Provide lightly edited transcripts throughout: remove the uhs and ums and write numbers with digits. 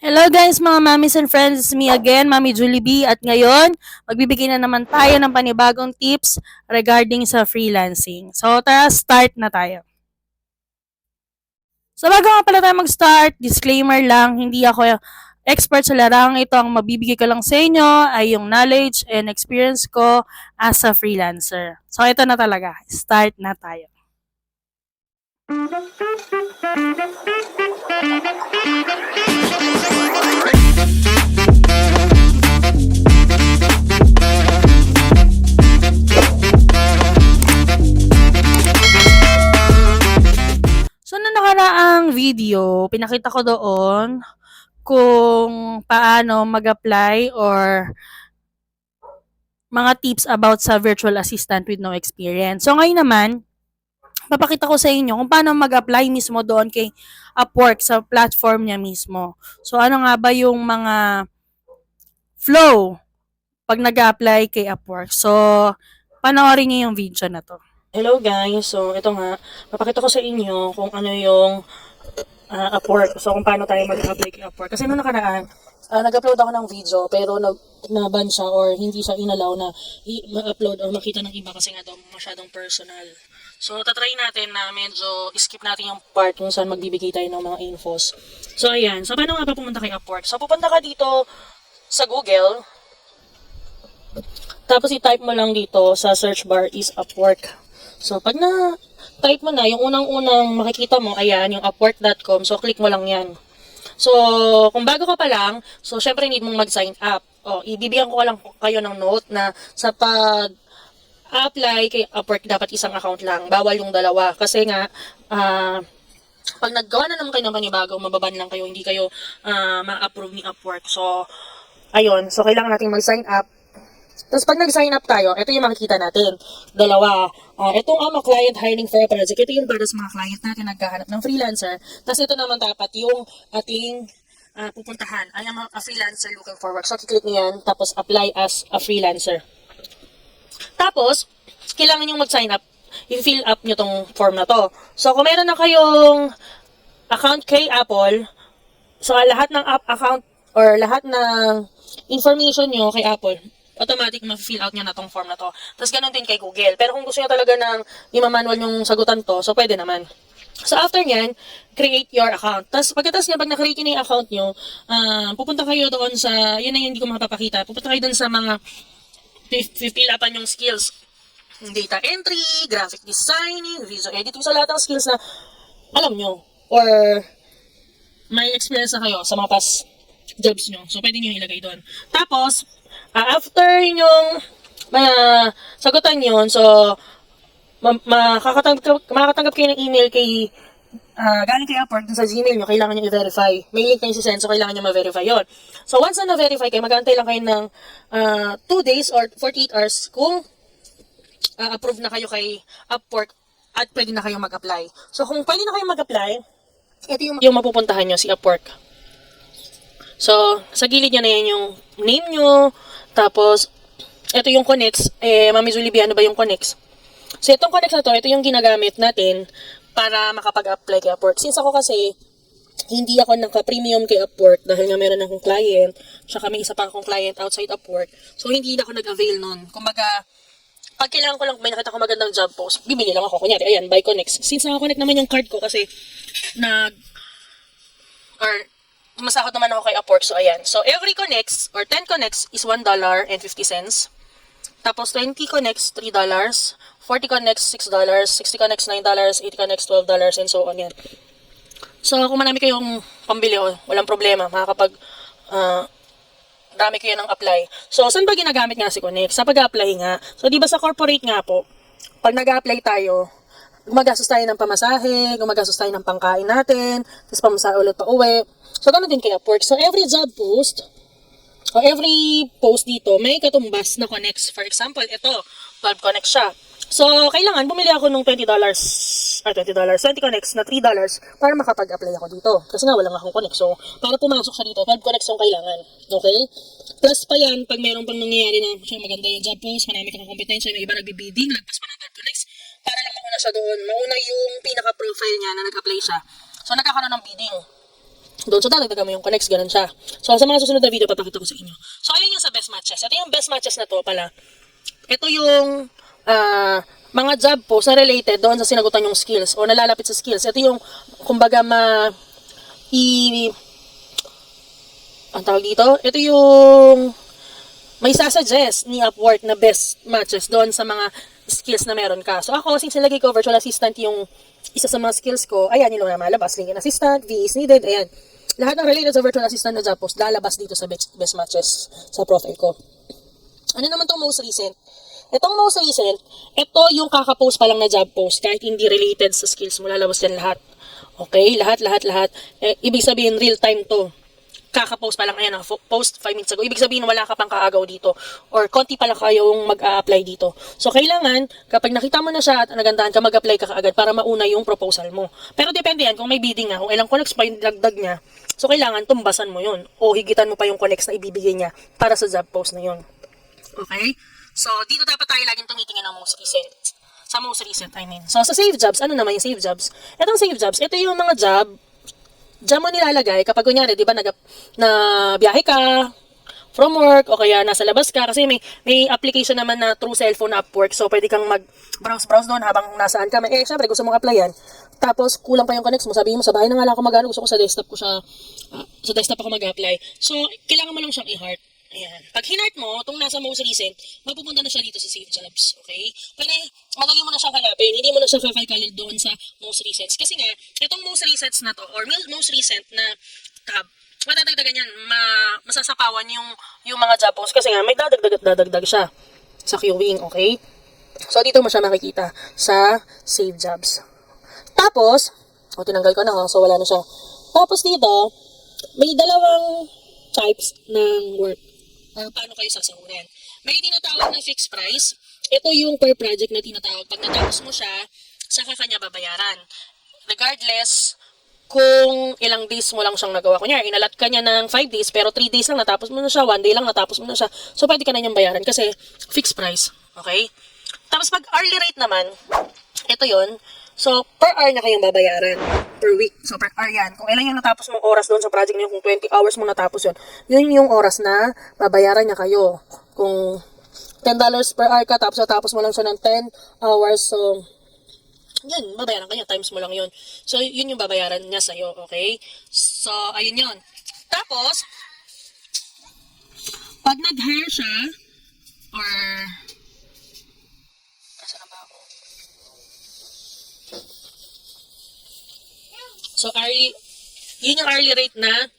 Hello guys mga mommies and friends, it's me again, Mami Julie B. At ngayon, magbibigay na naman tayo ng panibagong tips regarding sa freelancing. So tara, start na tayo. So bago nga pala tayo mag-start, disclaimer lang, hindi ako expert sa larang. Ito ang mabibigay ko lang sa inyo ay yung knowledge and experience ko as a freelancer. So ito na talaga, start na tayo. So, na nakaraang video, pinakita ko doon kung paano mag-apply or mga tips about sa virtual assistant with no experience. So, ngayon naman, papakita ko sa inyo kung paano mag-apply mismo doon kay Upwork sa platform niya mismo. So, ano nga ba yung mga flow pag nag-apply kay Upwork? So, panoorin niyo yung video na to. Hello guys, so ito nga, papakita ko sa inyo kung ano yung Upwork. So kung paano tayo mag-apply kay Upwork. Kasi noong nakaraan, nag-upload ako ng video pero na-ban siya or hindi siya inalaw na ma-upload or makita ng iba kasi nga daw masyadong personal. So tatry natin na medyo skip natin yung part kung saan magbibigay tayo ng mga infos. So ayan, so paano nga ba pumunta kay Upwork? So pupunta ka dito sa Google, tapos i-type mo lang dito sa search bar is Upwork. So, pag na-type mo na, yung unang-unang makikita mo, ayan, yung upwork.com. So, click mo lang yan. So, kung bago ka pa lang, so, syempre need mong mag-sign up. O, ibibigyan ko lang kayo ng note na sa pag-apply kay Upwork, dapat isang account lang. Bawal yung dalawa. Kasi nga, pag naggawa na naman kayo ng panibago, mababan lang kayo, hindi kayo ma-approve ni Upwork. So, ayun. So, kailangan natin mag-sign up. Tapos pag nag-sign up tayo, ito yung makikita natin. Dalawa. Itong client hiring for a project. Ito yung para sa mga client natin naghahanap ng freelancer. Tapos ito naman dapat yung ating pupuntahan. I am a freelancer looking for work. So, kiklik niyo yan. Tapos apply as a freelancer. Tapos, kailangan yung mag-sign up. I-fill up nyo tong form na to. So, kung meron na kayong account kay Apple, so lahat ng account or lahat ng information nyo kay Apple, automatic ma-fill out nyo na tong form na to. Tapos ganun din kay Google. Pero kung gusto nyo talaga ng i-manual yung sagutan to, so pwede naman. So after nyan, create your account. Tapos pagkatapos nyo, pag na-create nyo yung account nyo, pupunta kayo doon sa, yun na yung hindi ko mapapakita, pupunta kayo doon sa mga fill upan yung skills. Data entry, graphic designing, video editing. So lahat ng skills na alam nyo or may experience na kayo sa mga past jobs nyo. So pwede nyo ilagay doon. Tapos, after yung sagutan yun, so makakatanggap kayo ng email kay galing kay Upwork sa Gmail nyo, kailangan nyo i-verify. May link kayo sisend, so kailangan nyo ma-verify yun. So once na na-verify kayo, mag-aantay lang kayo ng 2 days or 48 hours kung approve na kayo kay Upwork at pwede na kayong mag-apply. So kung pwede na kayong mag-apply, ito yung mapupuntahan nyo, si Upwork. So, sa gilid niya na yan yung name nyo. Tapos, ito yung connects. Mami Julie B, ano ba yung connects? So, itong connects na to, ito yung ginagamit natin para makapag-apply kay Upwork. Since ako kasi, hindi ako naka-premium kay Upwork dahil nga meron akong client, tsaka may isa pa akong client outside Upwork. So, hindi na ako nag-avail nun. Kumbaga, pag kailangan ko lang, may nakita ko magandang job post, bibili lang ako. Kunyari, ayan, buy connects. Since naka-connect naman yung card ko kasi, masahod naman ako kay Upwork. So, ayan. So, every connects or 10 connects is $1.50. Tapos, 20 connects, $3. 40 connects, $6. 60 connects, $9. 80 connects, $12. And so on yan. So, kung marami kayong pambili, walang problema. Makakapag dami kayo ng apply. So, saan ba ginagamit nga si Connect? Sa pag-apply nga. So, di ba sa corporate nga po, pag nag-apply tayo, gumagastos tayo ng pamasahe, gumagastos tayo ng pangkain natin, tapos pamasahe ulit pa uwi. So, ganoon din kay Upwork. So, every job post, o every post dito, may katumbas na connects. For example, ito, 12 connects siya. So, kailangan bumili ako ng $20, 20 connects na $3 para makapag-apply ako dito. Kasi nga, walang akong connect. So, para pumasok siya dito, 12 connects yung kailangan. Okay? Plus pa yan, pag mayroon pang nangyayari na maganda yung job post, marami kang kompetensya, may iba nagbibidding, lagpas pa ng 12 connects, para lang mauna siya doon. Mauna yung pinaka-profile niya na nag-apply siya. So, nagkakaroon ng bidding. doon. So, dadagdagan mo yung connects, ganun siya. So, sa mga susunod na video, papakita ko sa inyo. So, ayun yung sa best matches. Ito yung best matches na to pala. Ito yung mga job posts na related doon sa sinagutan yung skills o nalalapit sa skills. Ito yung, kumbaga, ang tawag dito, ito yung may sasuggest ni Upwork na best matches doon sa mga skills na meron ka. So ako, since nilagay ko virtual assistant yung isa sa mga skills ko, ayan yung na malabas. LinkedIn assistant, VA is needed, ayan. Lahat ng related sa virtual assistant na job post, lalabas dito sa best matches sa profile ko. Ano naman itong most recent? Itong most recent, ito yung kakapost pa lang na job post, kahit hindi related sa skills mo, lalabas yan lahat. Okay? Lahat. Ibig sabihin, real time to. Kakapost pa lang, ayan, post 5 minutes ago. Ibig sabihin, wala ka pang kaagaw dito. Or konti pa lang kayong mag-a-apply dito. So, kailangan, kapag nakita mo na siya at nagandahan ka, mag-apply ka kaagad para mauna yung proposal mo. Pero depende yan, kung may bidding nga, kung ilang connects pa yung dagdag niya, so kailangan tumbasan mo yun. O higitan mo pa yung connects na ibibigay niya para sa job post na yun. Okay? So, dito dapat tayo laging tumitingin ng most recent. Sa most recent, I mean. So, sa save jobs, ano naman yung save jobs? Itong save jobs, ito yung mga job diyan mo nilalagay kapag kunyari, di ba, na biyahe ka from work o kaya nasa labas ka kasi may application naman na through cellphone na Upwork. So, pwede kang mag-browse doon habang nasaan ka. Syempre, gusto mong applyan. Tapos, kulang pa yung connects mo. Sabihin mo, sa bahay na nga lang ako mag-ano. Gusto ko sa desktop ko siya, sa desktop ako mag-apply. So, kailangan mo lang siyang i-heart. Ayan. Pag hinart mo, itong nasa most recent, mapupunta na siya dito sa save jobs. Okay? Pero, madali mo na siya hanapin. Hindi mo na siya kakalkalin doon sa most recents. Kasi nga, itong most recents na to, or most recent na tab, madadagdagan yan, masasapawan yung mga job posts. Kasi nga, may dadagdag siya sa queuing. Okay? So, dito mo siya makikita sa save jobs. Tapos, tinanggal ko na, so wala na siya. Tapos dito, may dalawang types ng work. Paano kayo sasahuran? May tinatawag na fixed price. Ito yung per project na tinatawag. Pag natapos mo siya, saka kanya babayaran. Regardless kung ilang days mo lang siyang nagawa. Kunyari, inalat ka niya ng 5 days, pero 3 days lang natapos mo na siya, 1 day lang natapos mo na siya. So, pwede ka na niyang bayaran kasi fixed price. Okay? Tapos pag hourly rate naman, ito yon. So, per hour na kayong babayaran. Per week. So, per hour yan. Kung ilan yung natapos mong oras doon sa project niyo, kung 20 hours mo natapos yun yung oras na babayaran niya kayo. Kung $10 per hour ka, tapos mo lang siya ng 10 hours, so, yun, babayaran ka niya, times mo lang yun. So, yun yung babayaran niya sa'yo, okay? So, ayun yun. Tapos, pag nag-hire siya, or, asa na ba ako? So, yun yung hourly rate na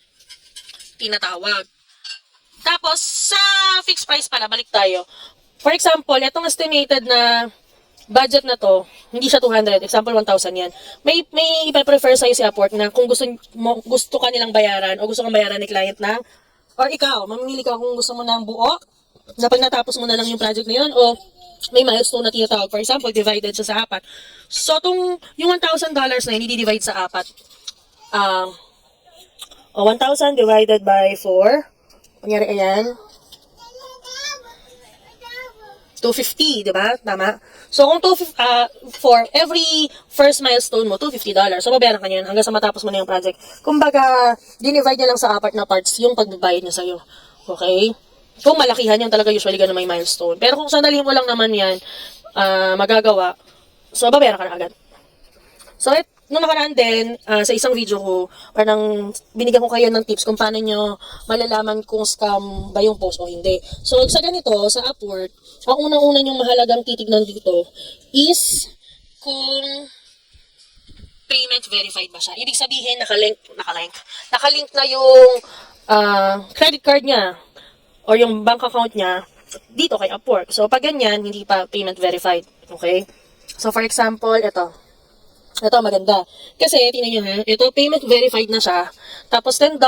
tinatawag. Tapos, sa fixed price pala, balik tayo. For example, itong estimated na budget na to, hindi siya 200, example 1,000 yan. May ipa-prefer sa'yo si Upwork na kung gusto ka nilang bayaran o gusto kang bayaran ni client na, or ikaw, mamimili ka kung gusto mo ng buo, na pag natapos mo na lang yung project na yun, o may milestone na tinatawag. For example, divided siya sa 4. So, yung $1,000 na yun, i-divide sa 4. 1,000 divided by 4. Kunyari, ayan. 250, di ba? Tama? So, kung for every first milestone mo, $250. So, babayaran ka niyan hanggang sa matapos mo na yung project. Kumbaga, dinivide niya lang sa 4 na parts yung pagbabayad niya sa'yo. Okay? Kung malakihan yan talaga, usually ganun may milestone. Pero kung sandali mo lang naman yan, magagawa, so, babayaran ka na agad. So, nung nakaraan din, sa isang video ko, parang binigyan ko kayo ng tips kung paano nyo malalaman kung scam ba yung post o hindi. So, sa ganito, sa Upwork, ang unang-una yung mahalagang titignan dito is kung payment verified ba siya. Ibig sabihin, nakalink na yung credit card niya or yung bank account niya dito kay Upwork. So, pag ganyan, hindi pa payment verified. Okay? So, for example, ito maganda. Kasi, tingnan nyo ha, ito, payment verified na siya. Tapos, $10,000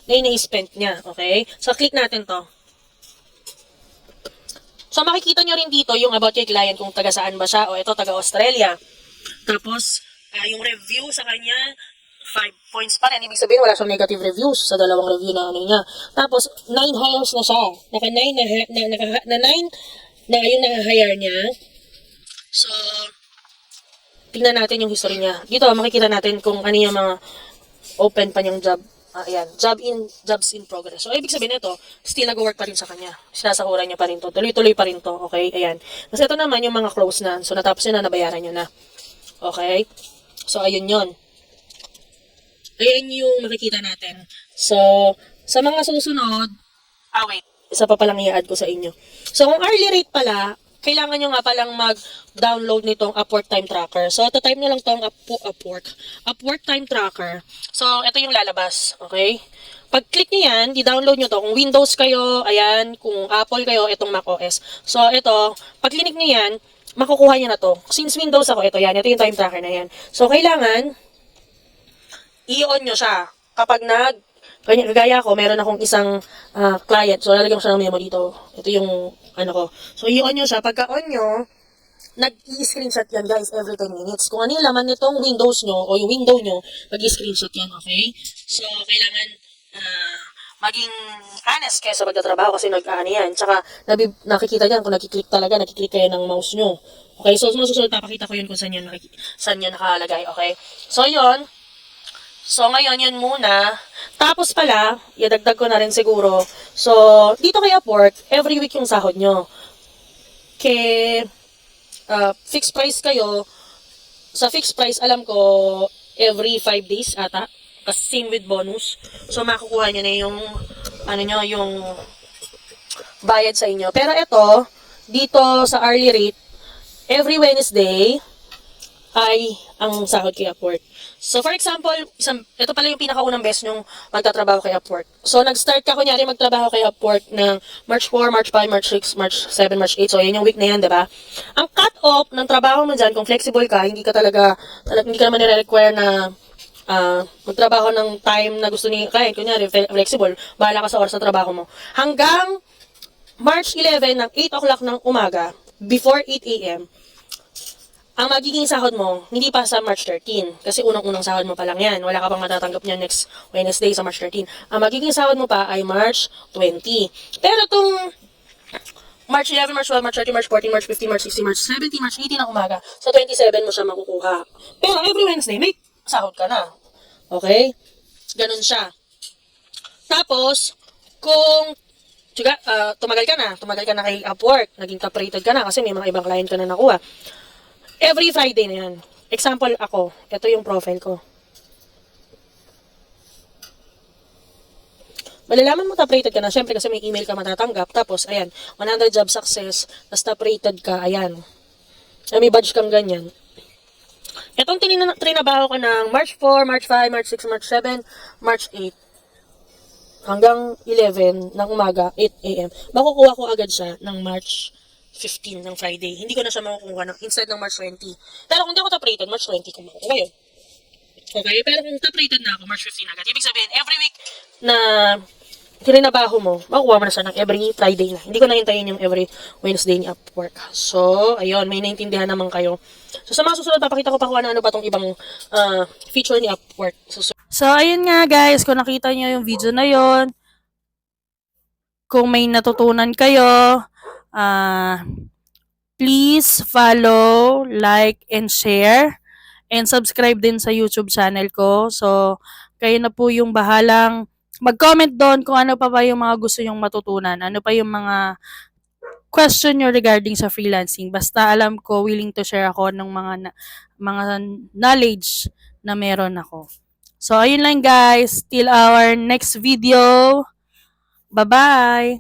na ini-spend niya. Okay? So, click natin to. So, makikita nyo rin dito yung about kay client kung taga saan ba siya. O, ito, taga Australia. Tapos, yung review sa kanya, 5 points pa rin. Ibig sabihin, wala siyang negative reviews sa dalawang review na ano niya. Tapos, 9 hires na siya. Naka-9 na yung na-hire niya. So, tingnan natin yung history niya. Dito, makikita natin kung ano yung mga open pa niyang job. Ayan, jobs in progress. So, ibig sabihin ito, still nag-work pa rin sa kanya. Sinasahuran niya pa rin to. Tuloy-tuloy pa rin to. Okay, ayan. Kasi ito naman yung mga close na. So, natapos niya na, nabayaran niya na. Okay? So, ayun yon. Ayan yung makikita natin. So, sa mga susunod, wait. Isa pa palang i-add ko sa inyo. So, kung hourly rate pala, kailangan nyo nga palang mag-download nitong Upwork Time Tracker. So, ito type nyo lang itong Upwork Time Tracker. So, ito yung lalabas. Okay? Pag-click nyo yan, di-download nyo to. Kung Windows kayo, ayan. Kung Apple kayo, itong macOS. So, ito, pag-click nyo yan, makukuha nyo na to. Since Windows ako, ito yan. Ito yung time tracker na yan. So, kailangan, i-on nyo siya. Kapag kagaya ko, meron akong isang client. So, lalagyan ko siya ng memo dito. Ito yung, ko. So, i-on nyo siya. Pagka-on nyo, nag-i-screenshot yan, guys, every 10 minutes. Kung ano yung laman nitong Windows nyo, o yung window nyo, mag-i-screenshot yan, okay? So, kailangan, maging honest kayo sa pagtatrabaho kasi nag-ano yan. Tsaka, nakikita dyan kung nakiklik kayo ng mouse nyo. Okay, so, susunod, papakita ko yun kung saan yun nakalagay, okay? So, yun. So, ngayon, yun muna. Tapos pala, idagdag ko na rin siguro. So, dito kay Upwork, every week yung sahod nyo. Fixed price kayo. Sa fixed price, alam ko, every 5 days ata. Kasi same with bonus. So, makukuha nyo na yung, yung bayad sa inyo. Pero ito, dito sa hourly rate, every Wednesday, ay ang sahod kay Upwork. So, for example, ito pala yung pinakaunang beses nyong magtatrabaho kay Upwork. So, nag-start ka, kunyari, magtrabaho kay Upwork ng March 4, March 5, March 6, March 7, March 8. So, yun yung week na yan, diba? Ang cut-off ng trabaho mo dyan, kung flexible ka, hindi ka naman nire-require na magtrabaho ng time na gusto ni client. Kunyari, flexible, bahala ka sa oras ng trabaho mo. Hanggang March 11 ng 8 o'clock ng umaga, before 8 a.m., ang magiging sahod mo, hindi pa sa March 13. Kasi unang-unang sahod mo pa lang yan. Wala ka pang matatanggap niya next Wednesday sa March 13. Ang magiging sahod mo pa ay March 20. Pero itong March 11, March 12, March 13, March 14, March 15, March 16, March 17, March 18 ng umaga, sa 27 mo siya makukuha. Pero every Wednesday, may sahod ka na. Okay? Ganun siya. Tapos, kung tumagal ka na kay Upwork, naging top-rated ka na kasi may mga ibang client ka na nakuha. Every Friday na yan. Example ako, ito yung profile ko. Malalaman mo top-rated ka na, syempre kasi may email ka matatanggap. Tapos, ayan, 100 job success, tapos top-rated ka, ayan. May badge kang ganyan. Itong trinabaho ko ng March 4, March 5, March 6, March 7, March 8. Hanggang 11 ng umaga, 8 a.m. Makukuha ko agad siya ng March 15 ng Friday. Hindi ko na siya makukuha instead ng March 20. Pero kung di ako top-rated, March 20 ko makukuha yun. Okay? Pero kung top-rated na ako, March 15 agad. Ibig sabihin, every week na tininabaho mo, makukuha mo na siya ng every Friday na. Hindi ko nahintayin yung every Wednesday ni Upwork. So, ayun, may naintindihan naman kayo. So, sa mga susunod, papakita ko pa kung ano ba tong ibang feature ni Upwork. So, ayun nga guys, kung nakita niyo yung video na yon, kung may natutunan kayo, please follow, like, and share. And subscribe din sa YouTube channel ko. So, kayo na po yung bahalang mag-comment doon kung ano pa ba yung mga gusto nyong matutunan. Ano pa yung mga question nyo regarding sa freelancing. Basta alam ko, willing to share ako ng mga knowledge na meron ako. So, ayun lang guys. Till our next video. Bye-bye!